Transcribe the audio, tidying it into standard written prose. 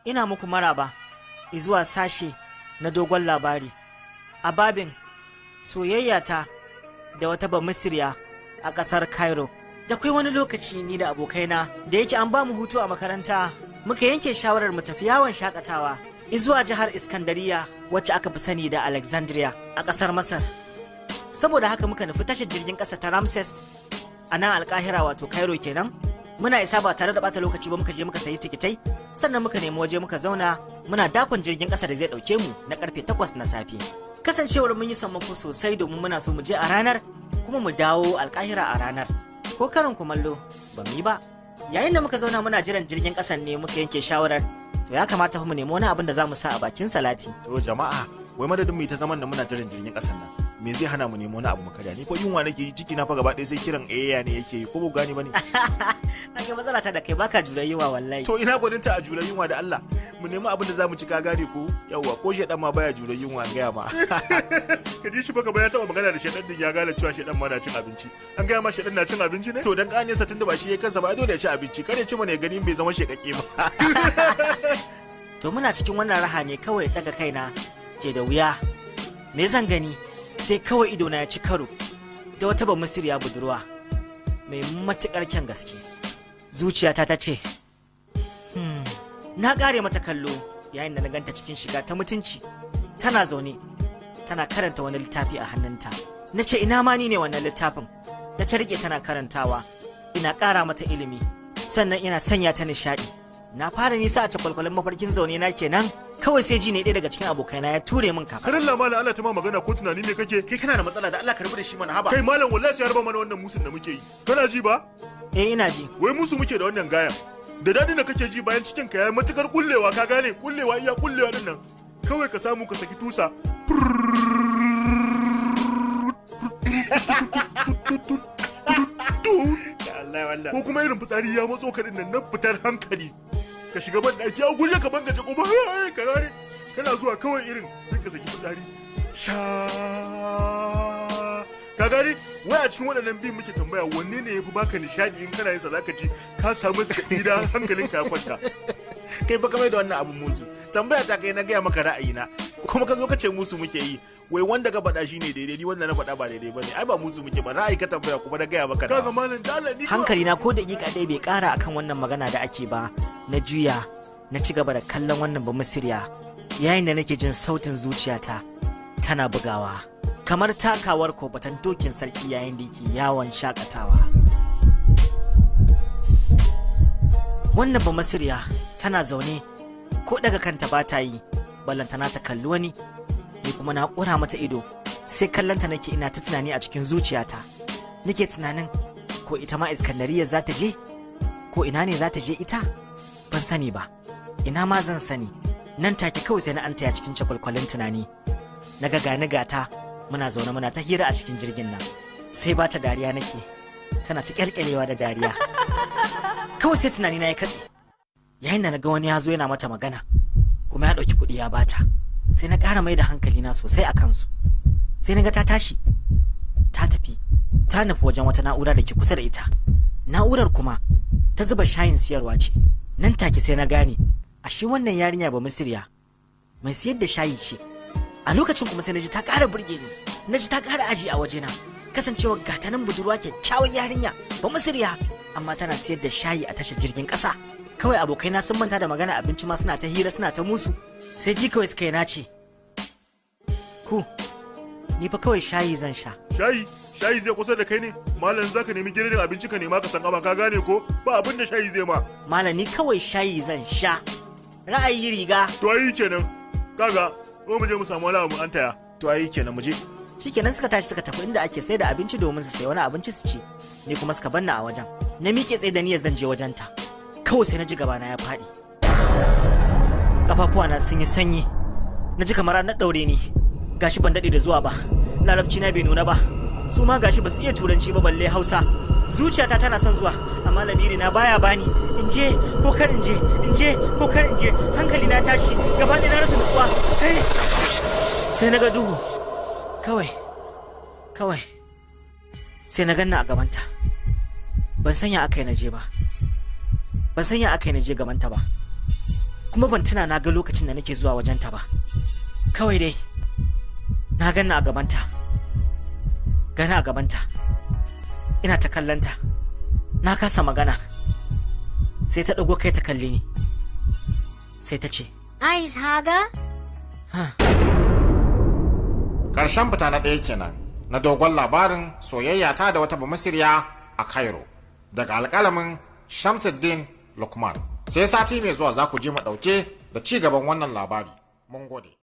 ina muku maraba zuwa sashe na dogon labari a babin soyayyata da wata bamisiriya a ƙasar Cairo. Da kai wani lokaci ni da abokaina da yake an ba mu hutu a makaranta muka yanke shawarar mu tafi yawon shakatawa zuwa jihar Iskandariya wacce aka fi sani da Alexandria a ƙasar Masar. Saboda haka muka nufi tashar jirgin ƙasa ta Ramses a nan Alƙahira wato Cairo kenan. Muna isa ba tare da bata lokaci ba muka je muka sayi tikitai sannan muka nemi waje muka zauna muna dakon jirgin ƙasa da zai ɗauke mu na karfe 8 na safe. Kasancewar mun yi sammako sosai domin muna so mu je a ranar kuma mu dawo Alƙahira a ranar. Ko karin kumallo ba mu yi ba. Yayin da muka zauna muna jiran jirgin ƙasan ne muka yanke shawarar to ya kamata mu nemi wani abin da za mu sa a bakin salati. To jama'a, wai madadin mu ta zaman da muna jiran jirgin ƙasan nan. Me zai hana mu nemi wani abu mu kada ni ko yunwa nake yi ciki na fa gaba ɗaya sai kiran ne yake yi ko ba gani bane. Ake matsala ta da kai baka jura yunwa wallahi. To ina gwaninta a jura yunwa da Allah. Mu nemi abin da zamu ci ka gane ko yawwa ko shedan ma baya jura yunwa gaya ma. Ka ji shi baka baya taba magana da shedan din ya gane cewa shedan ma na cin abinci. An gaya ma shedan na cin abinci ne? To dan kane sa tunda ba shi yayin kansa ba dole ya ci abinci. Kare ci mana gani bai zama shekakke ba. To muna cikin wannan raha ne kawai daga kaina ke da wuya. Me zan gani? Sai kawai idona ya ci karo da wata bamisiriya budurwa mai matuƙar kyan gaske. Zuciyata ta ce na ƙare mata kallo yayin da na ganta cikin shiga ta mutunci tana zaune tana karanta wani littafi a hannunta. Na ce ina ma ni ne wannan littafin da ta riƙe tana karantawa. Ina ƙara mata ilimi sannan ina sanya ta nishaɗi. Na fara nisa a cakwalkwalin mafarkin zaune na kenan kawai sai ji ne ɗaya daga cikin abokaina ya ture min kafa. Karin lamala Allah ta ma magana ko tunani ne kake? Kai kana da matsala da Allah ka rubu da shi mana haba. Kai malam wallahi sai ya raba mana wannan musun da muke yi. Kana ji ba? Ina ji. Wai musu muke da wannan gayan. Da dadin da kake ji bayan cikin ka yayi matukar kullewa ka gane? Kullewa iya kullewa din nan. Kawai ka samu ka saki tusa. Ko kuma irin fitsari ya matso ka din nan fitar hankali. Ka shiga ban daki a guje ka bangaje kuma ka gane kana zuwa kawai irin sai ka saki fitsari sha ka gane wai a cikin waɗannan biyun muke tambaya wanne ne yafi baka nishadi in kana yin sa zaka ji ka samu sakida hankalinka ya kwanta. Kai baka mai da wannan abu musu tambaya ta kai na gaya maka ra'ayina kuma ka zo ka ce musu muke yi wai wanda ka faɗa shine daidai ni wanda na faɗa ba daidai bane ai ba musu muke ba ra'ayi ka tambaya kuma na gaya maka kaga malam dalali hankali na ko daƙiƙa ɗaya bai ƙara akan wannan magana da ake ba. Na juya na ci gaba da kallon wannan bamisiriya yayin da nake jin sautin zuciyata tana bugawa kamar takawar kofatan dokin sarki yayin da yake yawon shakatawa. Wannan bamisiriya tana zaune ko daga kanta ba ta yi ballantana ta kalli wani ni kuma na ƙura mata ido sai kallonta nake ina ta tunani a cikin zuciyata. Nake tunanin ko ita ma Iskandariya za ta je ko ina ne za ta je ita ban sani ba. Ina ma zan sani. Nan take kawai sai na anta ya cikin cakwalkwalin tunani na ga gani gata muna zaune muna ta hira a cikin jirgin nan sai ba ta dariya nake tana ta kyalkyalewa da dariya. Kawai sai tunani na ya katse yayin da na ga wani ya zo yana mata magana kuma ya ɗauki kuɗi ya bata. Sai na ƙara mai da hankali na sosai a kansu. Sai na ga ta tashi ta tafi ta nufi wajen wata na'ura da ke kusa da ita. Na'urar kuma ta zuba shayin siyarwa ce. Nan take sai na gane ashe wannan yarinya ba misiriya mai siyar da shayi ce. A lokacin kuma sai na ji ta ƙara burge ni. Na ji ta ƙara aji a wajena kasancewar gatanan budurwa kyakkyawar yarinya ba misiriya amma tana siyar da shayi a tashar jirgin ƙasa. Kawai abokaina sun manta da magana abinci ma suna ta hira suna ta musu. Sai ji kawai suka yi nace ku ni fa kawai shayi zan sha. Shayi zai kusa da kai ne malam zaka nemi gidan abinci ka nema ka san ama ka gane ko ba abin da shayi zai ma. Malam ni kawai shayi zan sha ra'ayi riga. To ayi kenan kaga ko mu je mu samu wani abu an taya. To ayi kenan mu je. Shikenan suka tashi suka tafi inda ake sai da abinci domin su sayi wani abinci su ci. Ni kuma suka banna a wajen. Na miƙe tsaye da niyyar zan je wajenta. Kawai sai na ji gabana ya faɗi. Kafafuwana sun yi sanyi. Na ji kamar an ɗaure ni. Gashi ban daɗe da zuwa ba. Larabci na bai nuna ba. Su ma gashi ba su iya turanci ba balle Hausa. Zuciyata tana son zuwa amma lamiri na baya bani. In je ko kar in je, in je ko kar in je. Hankali na tashi, gaba ɗaya na rasa nutsuwa. Kai. Sai na ga duhu. Kawai. Sai na ganna a gabanta. Ban sanya aka yi na je ba. Ban sanya aka yi na je gabanta ba. kuma ban tuna na ga lokacin da nake zuwa wajenta ba. Kawai dai na ganna a gabanta, gana a gabanta, ina ta kallanta, na kasa magana. Sai ta ɗago kai ta kalle ni, sai ta ce, Ice haga? Ƙarshen fita na ɗaya kenan na dogon labarin soyayya ta da wata bamasiriya a Cairo daga alƙalamin Shamsuddin Lukman. Sai sati mai zuwa za ku ji mu ɗauke da ci gaban wannan labari. Mun gode.